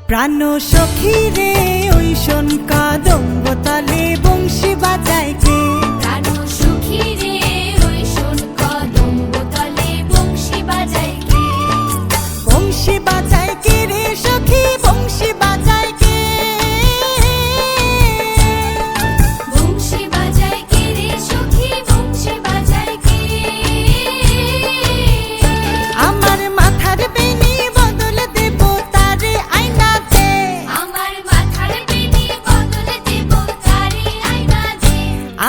প্রাণ সখী রে ওই শোন কদম্ব তলে বংশী বাজায় কে। প্রাণ সখী রে ওই শোন কদম্ব তলে বংশী বাজায় কে। বংশী বাজায় কে রে সখী বংশী বাজায় কে। বংশী বাজায় কে রে সখী বংশী বাজায় কে। আমার মাথার বেনি বদল দেব তারে আয়নাতে। আমার মাথার বেনি বদল দেব তারে আয়নাতে।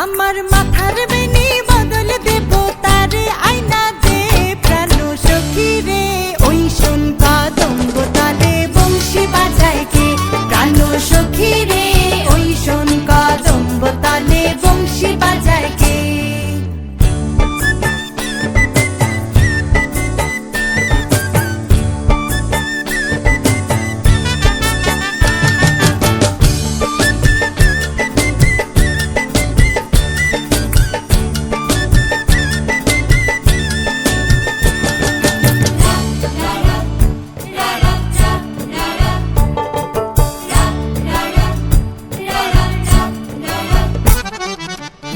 আমার মাথার বেনি বদল দেব তারে আয়নাতে। প্রাণ সখী রে ওই শোন কদম্ব তলে বংশী বাজায় কে। প্রাণ সখী রে ওই শোন কদম্ব তলে বংশী বাজায় কে।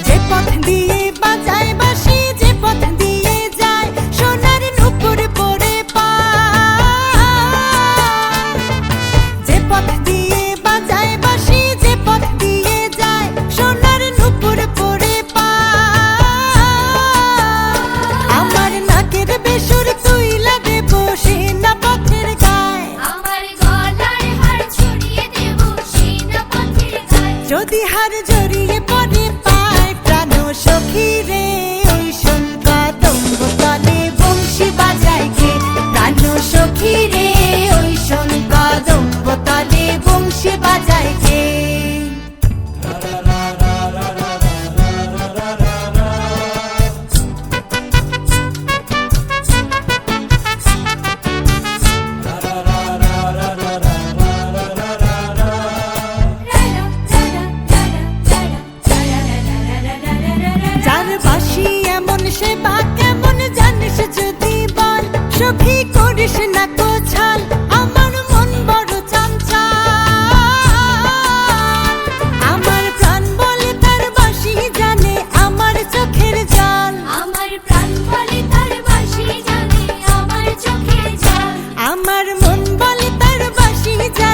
যে পথ দিয়ে বাজায় বাঁশি যে পথ দিয়ে যায় সোনার নূপুর পরে পায়। যে পথ দিয়ে বাজায় বাঁশি যে পথ দিয়ে যায় সোনার নূপুর পরে পায়। আমার নাকের বেসুর তুইলা দেব সেনা পথের গায়। আমার গলার হার ছড়িয়ে দেব সেনা পথের গায়ে। যদি হার জড়িয়ে পড়ে পায় প্রাণ সখী রে ওই শোন কদম্ব তলে বংশী বাজায় কে। প্রাণ সখী রে ওই শোন কদম্ব তলে বংশী বাজায় কে। যার বাঁশি এমন সে বা কেমন জানিস যদি বল। সখী করিস না কোছাল আমার মন বড় চঞ্চল। আমার প্রাণ বলে তার বাঁশি জানে আমার চোখের জল। আমার প্রাণ বলে তার বাঁশি জানে আমার চোখের জল। আমার মন বলে তার বাঁশি জানে